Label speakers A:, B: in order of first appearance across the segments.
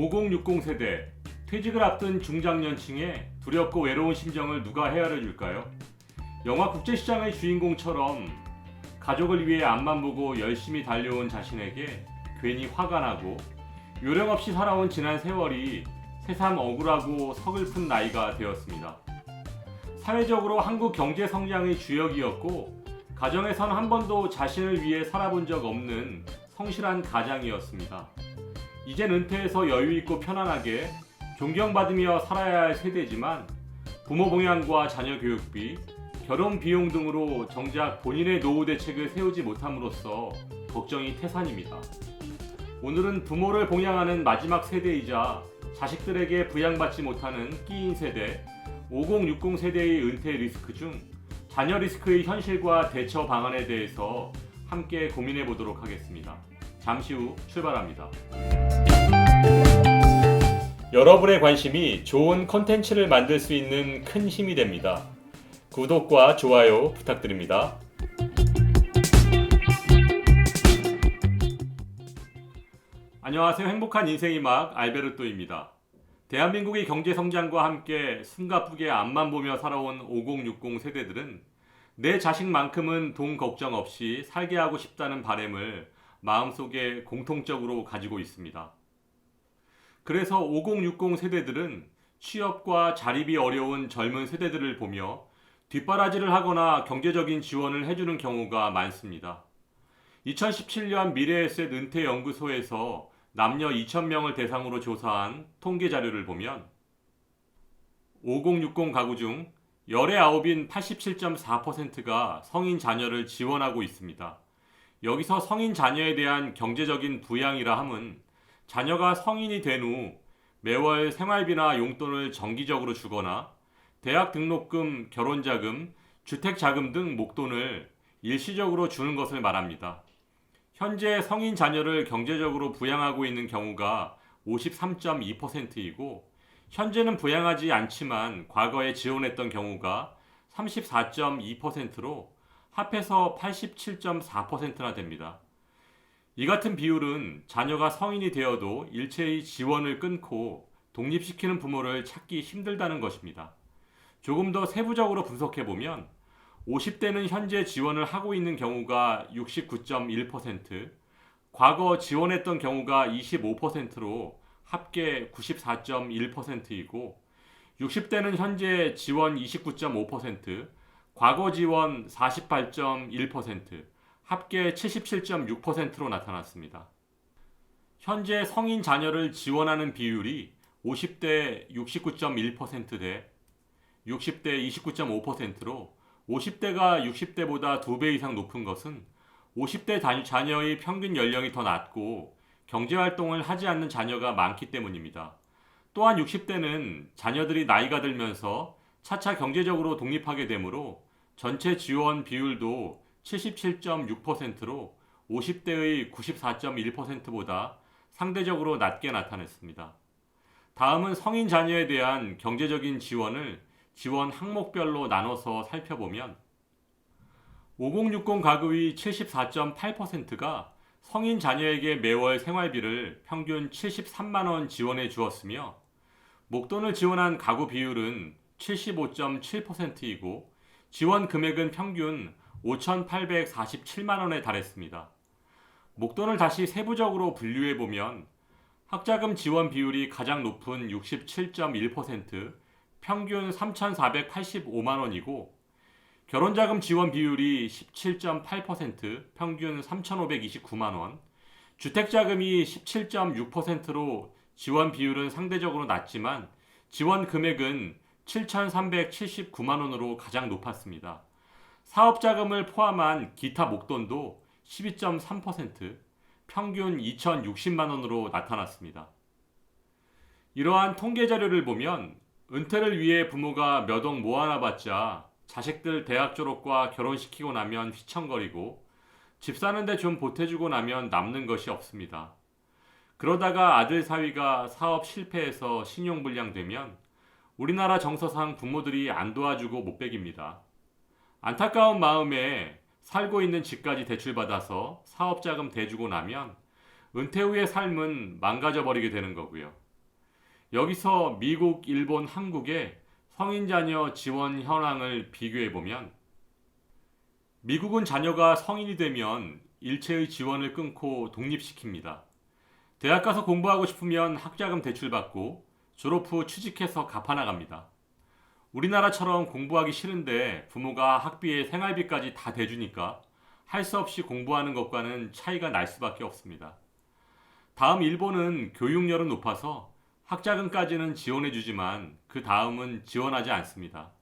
A: 5060 세대, 퇴직을 앞둔 중장년층의 두렵고 외로운 심정을 누가 헤아려 줄까요? 영화 국제시장의 주인공처럼 가족을 위해 앞만 보고 열심히 달려온 자신에게 괜히 화가 나고 요령없이 살아온 지난 세월이 새삼 억울하고 서글픈 나이가 되었습니다. 사회적으로 한국 경제 성장의 주역이었고 가정에선 한 번도 자신을 위해 살아본 적 없는 성실한 가장이었습니다. 이젠 은퇴해서 여유있고 편안하게 존경받으며 살아야 할 세대지만 부모 봉양과 자녀 교육비, 결혼 비용 등으로 정작 본인의 노후 대책을 세우지 못함으로써 걱정이 태산입니다. 오늘은 부모를 봉양하는 마지막 세대이자 자식들에게 부양받지 못하는 끼인 세대, 5060 세대의 은퇴 리스크 중 자녀 리스크의 현실과 대처 방안에 대해서 함께 고민해 보도록 하겠습니다. 잠시 후 출발합니다. 여러분의 관심이 좋은 콘텐츠를 만들 수 있는 큰 힘이 됩니다. 구독과 좋아요 부탁드립니다. 안녕하세요. 행복한 인생의 막 알베르토입니다. 대한민국의 경제 성장과 함께 숨가쁘게 앞만 보며 살아온 5060 세대들은 내 자식만큼은 돈 걱정 없이 살게 하고 싶다는 바람을 마음속에 공통적으로 가지고 있습니다. 그래서 5060 세대들은 취업과 자립이 어려운 젊은 세대들을 보며 뒷바라지를 하거나 경제적인 지원을 해주는 경우가 많습니다. 2017년 미래에셋 은퇴연구소에서 남녀 2,000명을 대상으로 조사한 통계 자료를 보면 5060 가구 중 열의 9인 87.4%가 성인 자녀를 지원하고 있습니다. 여기서 성인 자녀에 대한 경제적인 부양이라 함은 자녀가 성인이 된 후 매월 생활비나 용돈을 정기적으로 주거나 대학 등록금, 결혼자금, 주택자금 등 목돈을 일시적으로 주는 것을 말합니다. 현재 성인 자녀를 경제적으로 부양하고 있는 경우가 53.2%이고 현재는 부양하지 않지만 과거에 지원했던 경우가 34.2%로 합해서 87.4%나 됩니다. 이 같은 비율은 자녀가 성인이 되어도 일체의 지원을 끊고 독립시키는 부모를 찾기 힘들다는 것입니다. 조금 더 세부적으로 분석해보면 50대는 현재 지원을 하고 있는 경우가 69.1%, 과거 지원했던 경우가 25%로 합계 94.1%이고 60대는 현재 지원 29.5%, 과거 지원 48.1%, 합계 77.6%로 나타났습니다. 현재 성인 자녀를 지원하는 비율이 50대 69.1% 대 60대 29.5%로 50대가 60대보다 2배 이상 높은 것은 50대 자녀의 평균 연령이 더 낮고 경제활동을 하지 않는 자녀가 많기 때문입니다. 또한 60대는 자녀들이 나이가 들면서 차차 경제적으로 독립하게 되므로 전체 지원 비율도 77.6%로 50대의 94.1%보다 상대적으로 낮게 나타냈습니다. 다음은 성인 자녀에 대한 경제적인 지원을 지원 항목별로 나눠서 살펴보면 5060 가구의 74.8%가 성인 자녀에게 매월 생활비를 평균 73만 원 지원해 주었으며 목돈을 지원한 가구 비율은 75.7%이고 지원 금액은 평균 5,847만 원에 달했습니다. 목돈을 다시 세부적으로 분류해보면 학자금 지원 비율이 가장 높은 67.1%, 평균 3,485만 원이고 결혼자금 지원 비율이 17.8%, 평균 3,529만 원, 주택자금이 17.6%로 지원 비율은 상대적으로 낮지만 지원 금액은 7,379만 원으로 가장 높았습니다. 사업자금을 포함한 기타 목돈도 12.3%, 평균 2,060만 원으로 나타났습니다. 이러한 통계 자료를 보면 은퇴를 위해 부모가 몇 억 모아놔봤자 자식들 대학 졸업과 결혼시키고 나면 휘청거리고 집 사는데 좀 보태주고 나면 남는 것이 없습니다. 그러다가 아들 사위가 사업 실패해서 신용불량되면 우리나라 정서상 부모들이 안 도와주고 못 베깁니다. 안타까운 마음에 살고 있는 집까지 대출받아서 사업자금 대주고 나면 은퇴 후의 삶은 망가져 버리게 되는 거고요. 여기서 미국, 일본, 한국의 성인 자녀 지원 현황을 비교해 보면 미국은 자녀가 성인이 되면 일체의 지원을 끊고 독립시킵니다. 대학 가서 공부하고 싶으면 학자금 대출받고 졸업 후 취직해서 갚아나갑니다. 우리나라처럼 공부하기 싫은데 부모가 학비에 생활비까지 다 대주니까 할 수 없이 공부하는 것과는 차이가 날 수밖에 없습니다. 다음 일본은 교육열은 높아서 학자금까지는 지원해주지만 그 다음은 지원하지 않습니다.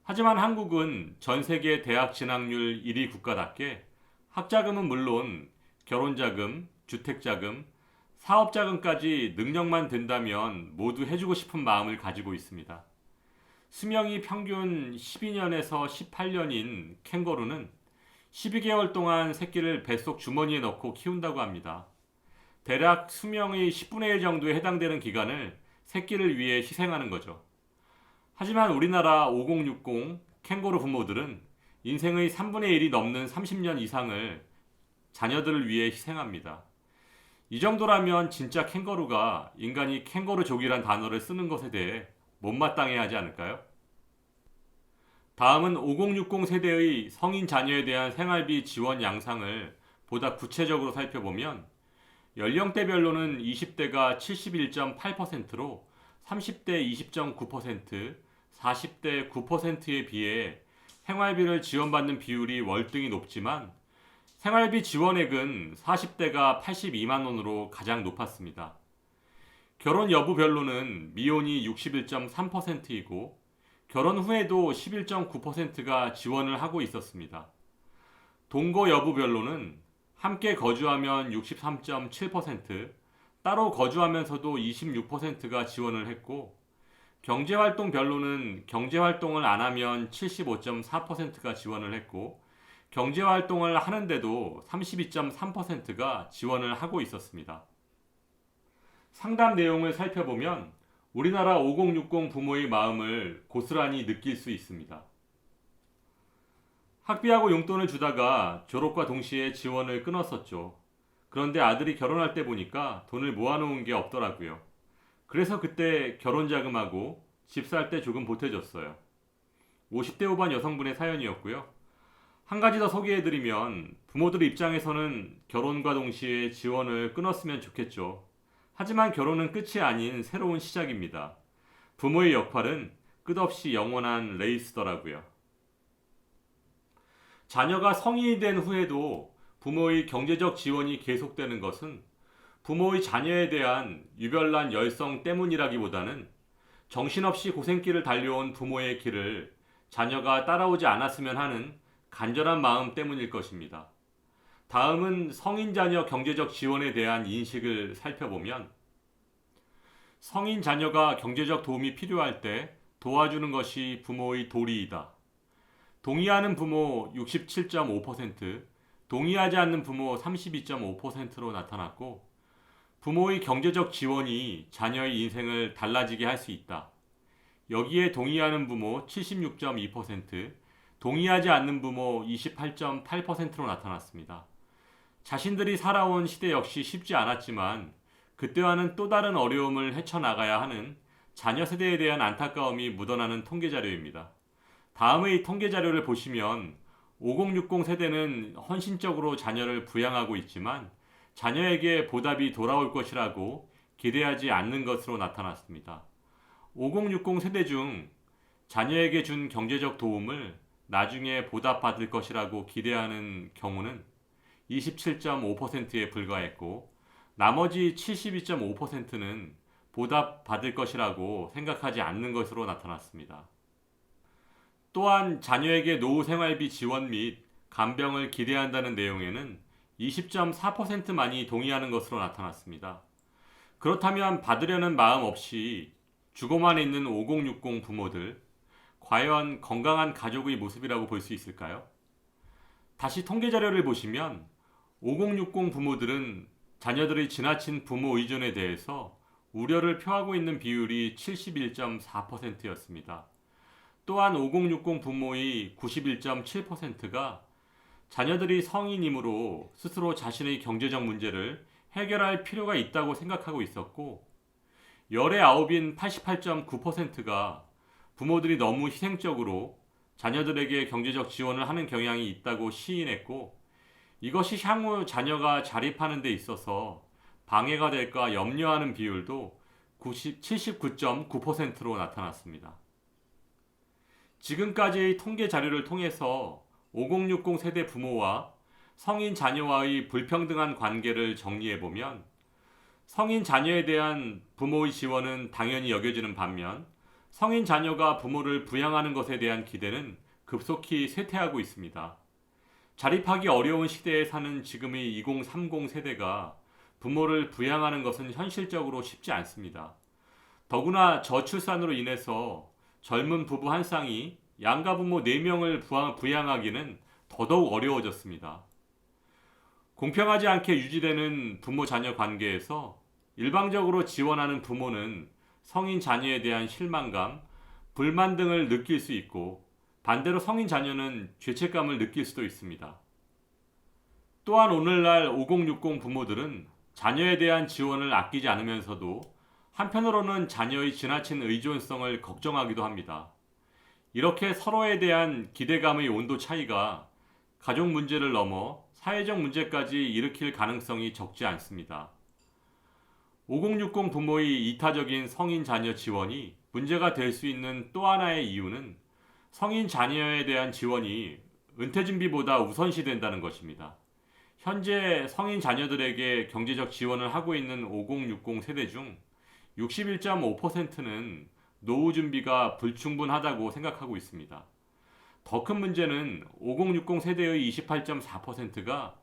A: 하지만 한국은 전 세계 대학 진학률 1위 국가답게 학자금은 물론 결혼자금, 주택자금, 사업자금까지 능력만 된다면 모두 해주고 싶은 마음을 가지고 있습니다. 수명이 평균 12년에서 18년인 캥거루는 12개월 동안 새끼를 뱃속 주머니에 넣고 키운다고 합니다. 대략 수명의 10분의 1 정도에 해당되는 기간을 새끼를 위해 희생하는 거죠. 하지만 우리나라 5060 캥거루 부모들은 인생의 3분의 1이 넘는 30년 이상을 자녀들을 위해 희생합니다. 이 정도라면 진짜 캥거루가 인간이 캥거루족이란 단어를 쓰는 것에 대해 못마땅해 하지 않을까요? 다음은 5060 세대의 성인 자녀에 대한 생활비 지원 양상을 보다 구체적으로 살펴보면 연령대별로는 20대가 71.8%로 30대 20.9%, 40대 9%에 비해 생활비를 지원받는 비율이 월등히 높지만 생활비 지원액은 40대가 82만 원으로 가장 높았습니다. 결혼 여부별로는 미혼이 61.3%이고 결혼 후에도 11.9%가 지원을 하고 있었습니다. 동거 여부별로는 함께 거주하면 63.7%, 따로 거주하면서도 26%가 지원을 했고 경제활동별로는 경제활동을 안 하면 75.4%가 지원을 했고 경제활동을 하는데도 32.3%가 지원을 하고 있었습니다. 상담 내용을 살펴보면 우리나라 5060 부모의 마음을 고스란히 느낄 수 있습니다. 학비하고 용돈을 주다가 졸업과 동시에 지원을 끊었었죠. 그런데 아들이 결혼할 때 보니까 돈을 모아놓은 게 없더라고요. 그래서 그때 결혼자금하고 집 살 때 조금 보태줬어요. 50대 후반 여성분의 사연이었고요. 한 가지 더 소개해드리면 부모들 입장에서는 결혼과 동시에 지원을 끊었으면 좋겠죠. 하지만 결혼은 끝이 아닌 새로운 시작입니다. 부모의 역할은 끝없이 영원한 레이스더라고요. 자녀가 성인이 된 후에도 부모의 경제적 지원이 계속되는 것은 부모의 자녀에 대한 유별난 열성 때문이라기보다는 정신없이 고생길을 달려온 부모의 길을 자녀가 따라오지 않았으면 하는 간절한 마음 때문일 것입니다. 다음은 성인 자녀 경제적 지원에 대한 인식을 살펴보면 성인 자녀가 경제적 도움이 필요할 때 도와주는 것이 부모의 도리이다. 동의하는 부모 67.5%, 동의하지 않는 부모 32.5%로 나타났고 부모의 경제적 지원이 자녀의 인생을 달라지게 할 수 있다. 여기에 동의하는 부모 76.2%, 동의하지 않는 부모 28.8%로 나타났습니다. 자신들이 살아온 시대 역시 쉽지 않았지만 그때와는 또 다른 어려움을 헤쳐나가야 하는 자녀 세대에 대한 안타까움이 묻어나는 통계자료입니다. 다음의 통계자료를 보시면 5060 세대는 헌신적으로 자녀를 부양하고 있지만 자녀에게 보답이 돌아올 것이라고 기대하지 않는 것으로 나타났습니다. 5060 세대 중 자녀에게 준 경제적 도움을 나중에 보답받을 것이라고 기대하는 경우는 27.5%에 불과했고 나머지 72.5%는 보답받을 것이라고 생각하지 않는 것으로 나타났습니다. 또한 자녀에게 노후 생활비 지원 및 간병을 기대한다는 내용에는 20.4%만이 동의하는 것으로 나타났습니다. 그렇다면 받으려는 마음 없이 주고만 있는 5060 부모들, 과연 건강한 가족의 모습이라고 볼 수 있을까요? 다시 통계자료를 보시면 5060 부모들은 자녀들의 지나친 부모 의존에 대해서 우려를 표하고 있는 비율이 71.4%였습니다. 또한 5060 부모의 91.7%가 자녀들이 성인이므로 스스로 자신의 경제적 문제를 해결할 필요가 있다고 생각하고 있었고 열의 9인 88.9%가 부모들이 너무 희생적으로 자녀들에게 경제적 지원을 하는 경향이 있다고 시인했고, 이것이 향후 자녀가 자립하는 데 있어서 방해가 될까 염려하는 비율도 79.9%로 나타났습니다. 지금까지의 통계 자료를 통해서 5060 세대 부모와 성인 자녀와의 불평등한 관계를 정리해보면, 성인 자녀에 대한 부모의 지원은 당연히 여겨지는 반면 성인 자녀가 부모를 부양하는 것에 대한 기대는 급속히 쇠퇴하고 있습니다. 자립하기 어려운 시대에 사는 지금의 2030 세대가 부모를 부양하는 것은 현실적으로 쉽지 않습니다. 더구나 저출산으로 인해서 젊은 부부 한 쌍이 양가 부모 4명을 부양하기는 더더욱 어려워졌습니다. 공평하지 않게 유지되는 부모 자녀 관계에서 일방적으로 지원하는 부모는 성인 자녀에 대한 실망감, 불만 등을 느낄 수 있고, 반대로 성인 자녀는 죄책감을 느낄 수도 있습니다. 또한 오늘날 5060 부모들은 자녀에 대한 지원을 아끼지 않으면서도 한편으로는 자녀의 지나친 의존성을 걱정하기도 합니다. 이렇게 서로에 대한 기대감의 온도 차이가 가족 문제를 넘어 사회적 문제까지 일으킬 가능성이 적지 않습니다. 5060 부모의 이타적인 성인 자녀 지원이 문제가 될 수 있는 또 하나의 이유는 성인 자녀에 대한 지원이 은퇴 준비보다 우선시된다는 것입니다. 현재 성인 자녀들에게 경제적 지원을 하고 있는 5060 세대 중 61.5%는 노후 준비가 불충분하다고 생각하고 있습니다. 더 큰 문제는 5060 세대의 28.4%가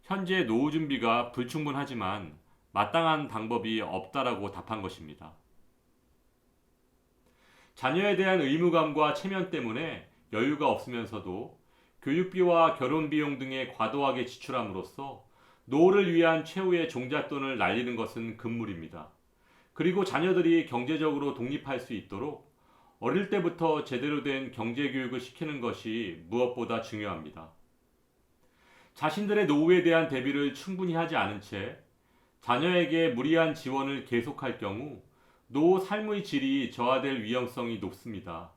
A: 현재 노후 준비가 불충분하지만 마땅한 방법이 없다라고 답한 것입니다. 자녀에 대한 의무감과 체면 때문에 여유가 없으면서도 교육비와 결혼비용 등에 과도하게 지출함으로써 노후를 위한 최후의 종잣돈을 날리는 것은 금물입니다. 그리고 자녀들이 경제적으로 독립할 수 있도록 어릴 때부터 제대로 된 경제교육을 시키는 것이 무엇보다 중요합니다. 자신들의 노후에 대한 대비를 충분히 하지 않은 채 자녀에게 무리한 지원을 계속할 경우 노후 삶의 질이 저하될 위험성이 높습니다.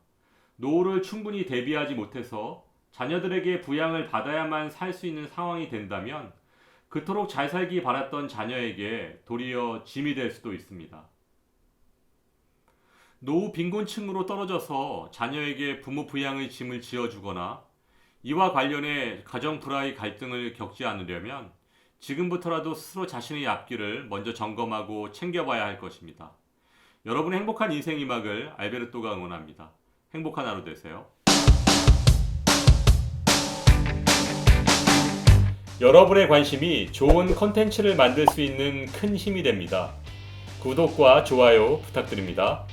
A: 노후를 충분히 대비하지 못해서 자녀들에게 부양을 받아야만 살 수 있는 상황이 된다면 그토록 잘 살기 바랐던 자녀에게 도리어 짐이 될 수도 있습니다. 노후 빈곤층으로 떨어져서 자녀에게 부모 부양의 짐을 지어주거나 이와 관련해 가정 불화의 갈등을 겪지 않으려면 지금부터라도 스스로 자신의 앞길을 먼저 점검하고 챙겨봐야 할 것입니다. 여러분의 행복한 인생 이막을 알베르토가 응원합니다. 행복한 하루 되세요. 여러분의 관심이 좋은 컨텐츠를 만들 수 있는 큰 힘이 됩니다. 구독과 좋아요 부탁드립니다.